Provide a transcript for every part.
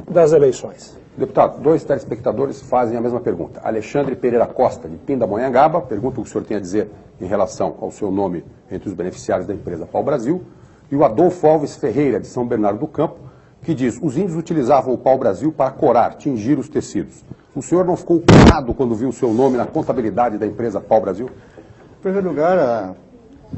das eleições. Deputado, dois telespectadores fazem a mesma pergunta. Alexandre Pereira Costa, de Pindamonhangaba, pergunta o que o senhor tem a dizer em relação ao seu nome entre os beneficiários da empresa Pau Brasil. E o Adolfo Alves Ferreira, de São Bernardo do Campo, que diz: os índios utilizavam o Pau Brasil para corar, tingir os tecidos. O senhor não ficou curado quando viu o seu nome na contabilidade da empresa Pau Brasil? Em primeiro lugar,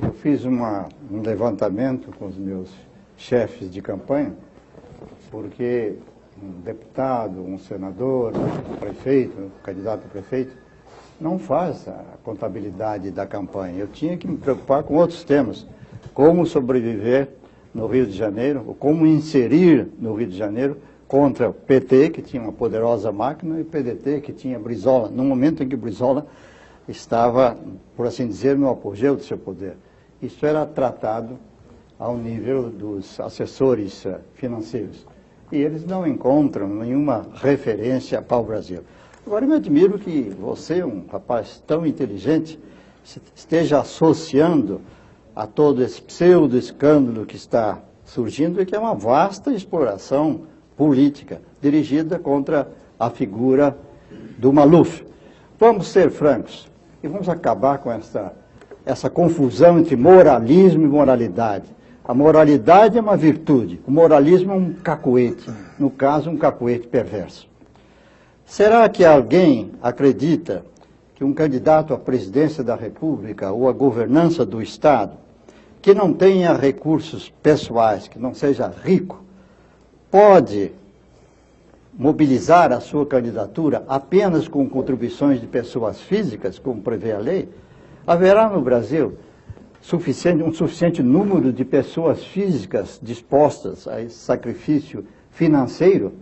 eu fiz um levantamento com os meus chefes de campanha, porque um deputado, um senador, um prefeito, um candidato a prefeito, não faz a contabilidade da campanha. Eu tinha que me preocupar com outros temas, como sobreviver no Rio de Janeiro, ou como inserir no Rio de Janeiro contra o PT, que tinha uma poderosa máquina, e o PDT, que tinha Brizola, no momento em que Brizola estava, por assim dizer, no apogeu do seu poder. Isso era tratado ao nível dos assessores financeiros. E eles não encontram nenhuma referência a Pau Brasil. Agora, eu me admiro que você, um rapaz tão inteligente, esteja associando a todo esse pseudo-escândalo que está surgindo e que é uma vasta exploração política dirigida contra a figura do Maluf. Vamos ser francos e vamos acabar com essa confusão entre moralismo e moralidade. A moralidade é uma virtude, o moralismo é um cacoete, no caso um cacoete perverso. Será que alguém acredita que um candidato à presidência da República ou à governança do Estado, que não tenha recursos pessoais, que não seja rico, pode mobilizar a sua candidatura apenas com contribuições de pessoas físicas, como prevê a lei? Haverá no Brasil um suficiente número de pessoas físicas dispostas a esse sacrifício financeiro?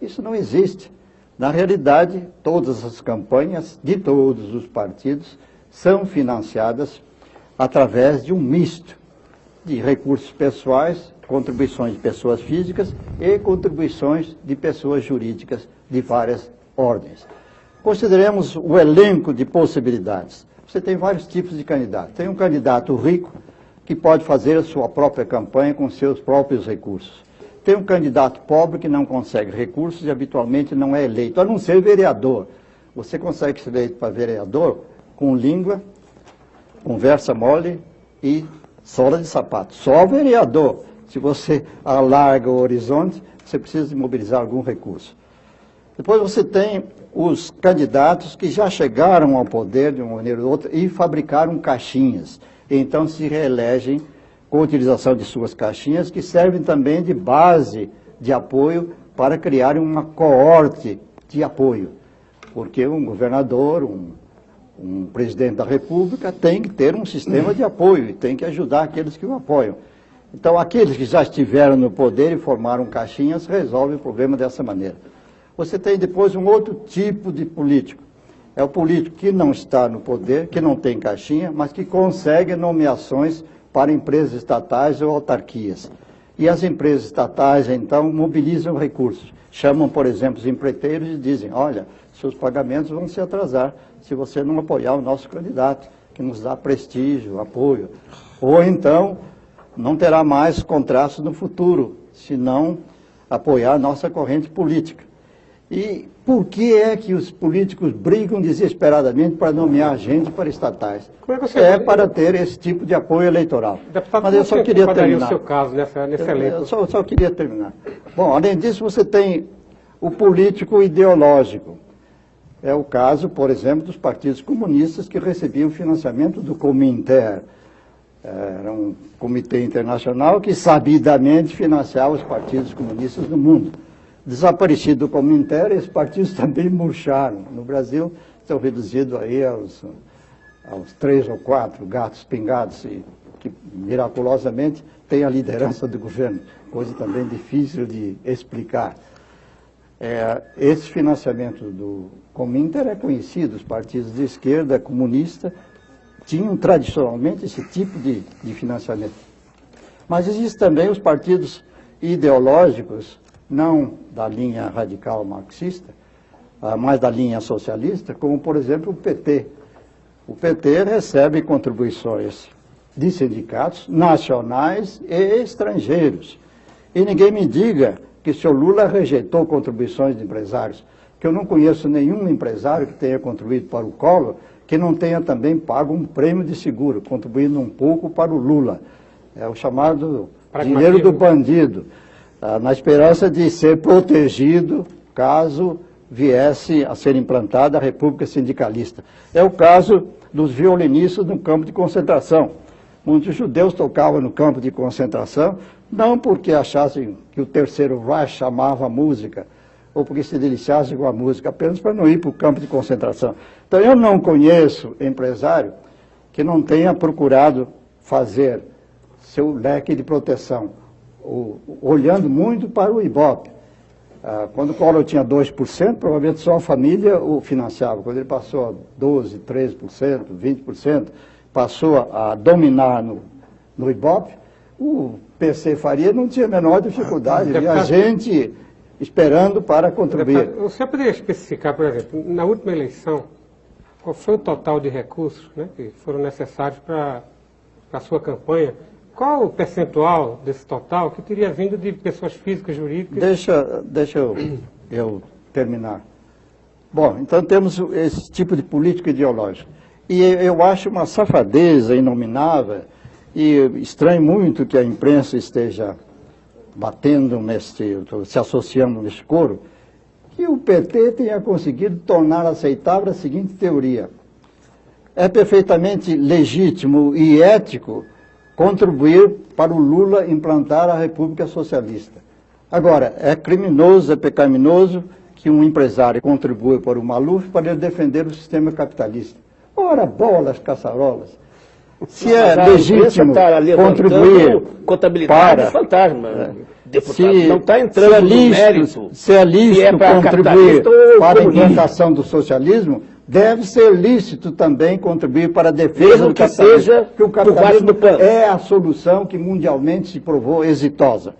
Isso não existe. Na realidade, todas as campanhas de todos os partidos são financiadas através de um misto de recursos pessoais, contribuições de pessoas físicas e contribuições de pessoas jurídicas de várias ordens. Consideremos o elenco de possibilidades. Você tem vários tipos de candidatos. Tem um candidato rico que pode fazer a sua própria campanha com seus próprios recursos. Tem um candidato pobre que não consegue recursos e habitualmente não é eleito, a não ser vereador. Você consegue ser eleito para vereador com língua, conversa mole e sola de sapato. Só vereador. Se você alarga o horizonte, você precisa de mobilizar algum recurso. Depois você tem os candidatos que já chegaram ao poder de uma maneira ou outra e fabricaram caixinhas. E então se reelegem com a utilização de suas caixinhas, que servem também de base de apoio para criar uma coorte de apoio. Porque um governador, um presidente da República tem que ter um sistema de apoio e tem que ajudar aqueles que o apoiam. Então, aqueles que já estiveram no poder e formaram caixinhas resolvem o problema dessa maneira. Você tem depois um outro tipo de político. É o político que não está no poder, que não tem caixinha, mas que consegue nomeações para empresas estatais ou autarquias. E as empresas estatais, então, mobilizam recursos. Chamam, por exemplo, os empreiteiros e dizem: olha, seus pagamentos vão se atrasar se você não apoiar o nosso candidato, que nos dá prestígio, apoio. Ou então, não terá mais contratos no futuro, se não apoiar a nossa corrente política. E por que é que os políticos brigam desesperadamente para nomear gente para estatais? Para ter esse tipo de apoio eleitoral. Deputado, mas eu só queria terminar. O seu caso nesse elenco? Eu só queria terminar. Bom, além disso, você tem o político ideológico. É o caso, por exemplo, dos partidos comunistas que recebiam financiamento do Cominter. Era um comitê internacional que sabidamente financiava os partidos comunistas do mundo. Desaparecido do Cominter, esses partidos também murcharam. No Brasil, estão reduzidos aí aos 3 ou 4 gatos pingados, que miraculosamente têm a liderança do governo, coisa também difícil de explicar. Esse financiamento do Cominter é conhecido, os partidos de esquerda comunista tinham tradicionalmente esse tipo de financiamento. Mas existem também os partidos ideológicos, não da linha radical marxista, mas da linha socialista, como, por exemplo, o PT. O PT recebe contribuições de sindicatos nacionais e estrangeiros. E ninguém me diga que o senhor Lula rejeitou contribuições de empresários, que eu não conheço nenhum empresário que tenha contribuído para o Collor, que não tenha também pago um prêmio de seguro, contribuindo um pouco para o Lula. É o chamado dinheiro do bandido, na esperança de ser protegido caso viesse a ser implantada a República Sindicalista. É o caso dos violinistas no campo de concentração. Muitos judeus tocavam no campo de concentração, não porque achassem que o Terceiro Reich amava a música, ou porque se deliciassem com a música, apenas para não ir para o campo de concentração. Então, eu não conheço empresário que não tenha procurado fazer seu leque de proteção, olhando muito para o Ibope. Quando o Collor tinha 2%, provavelmente só a família o financiava. Quando ele passou a 12%, 13%, 20%, passou a dominar no Ibope, o PC Faria não tinha a menor dificuldade, havia gente esperando para contribuir. Deputado, o senhor poderia especificar, por exemplo, na última eleição, qual foi o total de recursos, né, que foram necessários para a sua campanha? Qual o percentual desse total que teria vindo de pessoas físicas, jurídicas? Deixa eu terminar. Bom, então temos esse tipo de política ideológica. E eu acho uma safadeza inominável, e estranho muito que a imprensa esteja batendo se associando nesse coro, que o PT tenha conseguido tornar aceitável a seguinte teoria. É perfeitamente legítimo e ético contribuir para o Lula implantar a República Socialista. Agora, é criminoso, é pecaminoso que um empresário contribua para o Maluf para ele defender o sistema capitalista. Ora, bolas, caçarolas. Se é legítimo contribuir contabilidade para... fantasma, deputado, se, não está entrando no mérito. Se é lícito contribuir para a comunista. implantação do socialismo, deve ser lícito também contribuir para a defesa Mesmo do que capitalismo, seja porque o por baixo capitalismo do pano. é a solução que mundialmente se provou exitosa.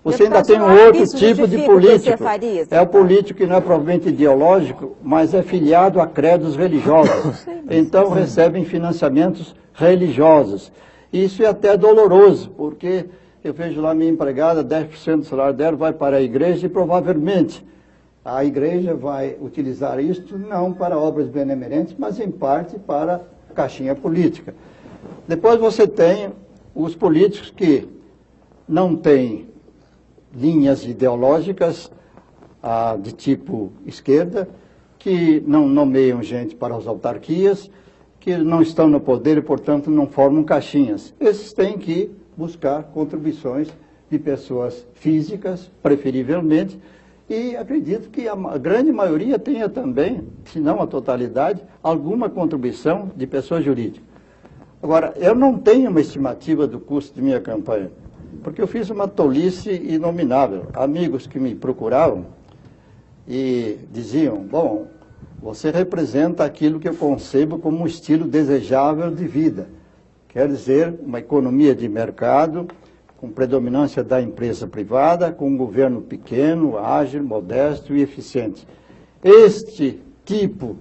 Você ainda Deputado, tem um não acha que outro isso tipo de justifica o político. PC Farias, É o político que não é provavelmente ideológico, mas é filiado a credos religiosos. Então recebem financiamentos religiosos. Isso é até doloroso, porque eu vejo lá minha empregada, 10% do salário dela vai para a igreja e provavelmente a igreja vai utilizar isto não para obras benemerentes, mas em parte para caixinha política. Depois você tem os políticos que não têm linhas ideológicas de tipo esquerda, que não nomeiam gente para as autarquias, que não estão no poder e, portanto, não formam caixinhas. Esses têm que buscar contribuições de pessoas físicas, preferivelmente, e acredito que a grande maioria tenha também, se não a totalidade, alguma contribuição de pessoas jurídicas. Agora, eu não tenho uma estimativa do custo de minha campanha, porque eu fiz uma tolice inominável. Amigos que me procuravam e diziam, bom, você representa aquilo que eu concebo como um estilo desejável de vida. Quer dizer, uma economia de mercado, com predominância da empresa privada, com um governo pequeno, ágil, modesto e eficiente. Este tipo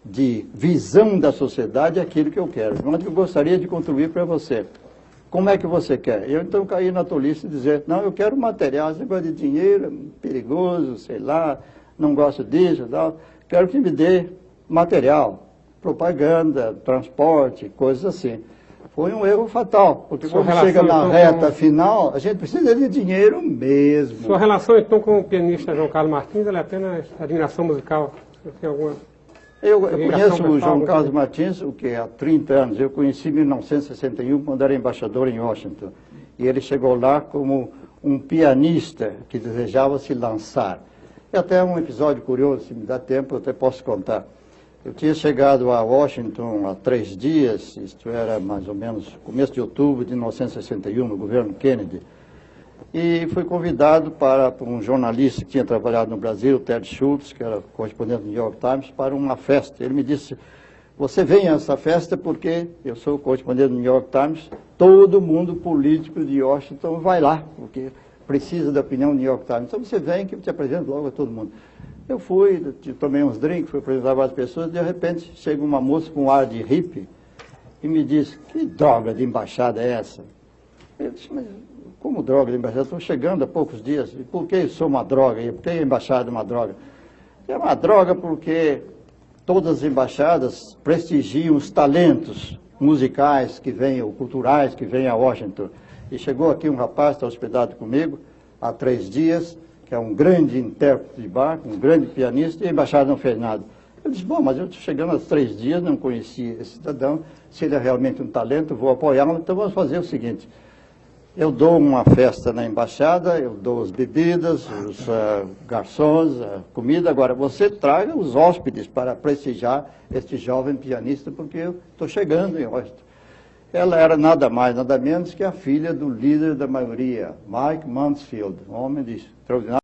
de visão da sociedade é aquilo que eu quero. Mas eu gostaria de contribuir para você. Como é que você quer? Eu então caí na tolice de dizer, não, eu quero material, esse negócio de dinheiro é perigoso, sei lá, não gosto disso, tal. Quero que me dê material, propaganda, transporte, coisas assim. Foi um erro fatal, porque quando chega na reta final, a gente precisa de dinheiro mesmo. Sua relação, então, com o pianista João Carlos Martins, ela é apenas admiração musical? Você tem alguma... Eu conheço o João Carlos Martins, o que há 30 anos. Eu conheci em 1961, quando era embaixador em Washington. E ele chegou lá como um pianista que desejava se lançar. E até um episódio curioso, se me dá tempo, eu até posso contar. Eu tinha chegado a Washington há 3 dias, isto era mais ou menos começo de outubro de 1961, no governo Kennedy, e fui convidado por um jornalista que tinha trabalhado no Brasil, Ted Schultz, que era correspondente do New York Times, para uma festa. Ele me disse, você vem a essa festa porque eu sou correspondente do New York Times, todo mundo político de Washington vai lá, porque precisa da opinião do New York Times. Então você vem que eu te apresento logo a todo mundo. Eu fui, tomei uns drinks, fui apresentar várias pessoas, e de repente chega uma moça com um ar de hippie e me diz, que droga de embaixada é essa? Eu disse, mas como droga de embaixada? Estou chegando há poucos dias. E por que sou uma droga? E por que a embaixada é uma droga? É uma droga porque todas as embaixadas prestigiam os talentos musicais que vêm, ou culturais que vêm a Washington. E chegou aqui um rapaz, está hospedado comigo, há 3 dias, que é um grande intérprete de bar, um grande pianista, e a embaixada não fez nada. Eu disse, bom, mas eu estou chegando há 3 dias, não conheci esse cidadão, se ele é realmente um talento, vou apoiá-lo, então vamos fazer o seguinte, eu dou uma festa na embaixada, eu dou as bebidas, os garçons, a comida, agora você traga os hóspedes para prestigiar este jovem pianista, porque eu estou chegando em Washington. Ela era nada mais, nada menos que a filha do líder da maioria, Mike Mansfield, um homem de extraordinário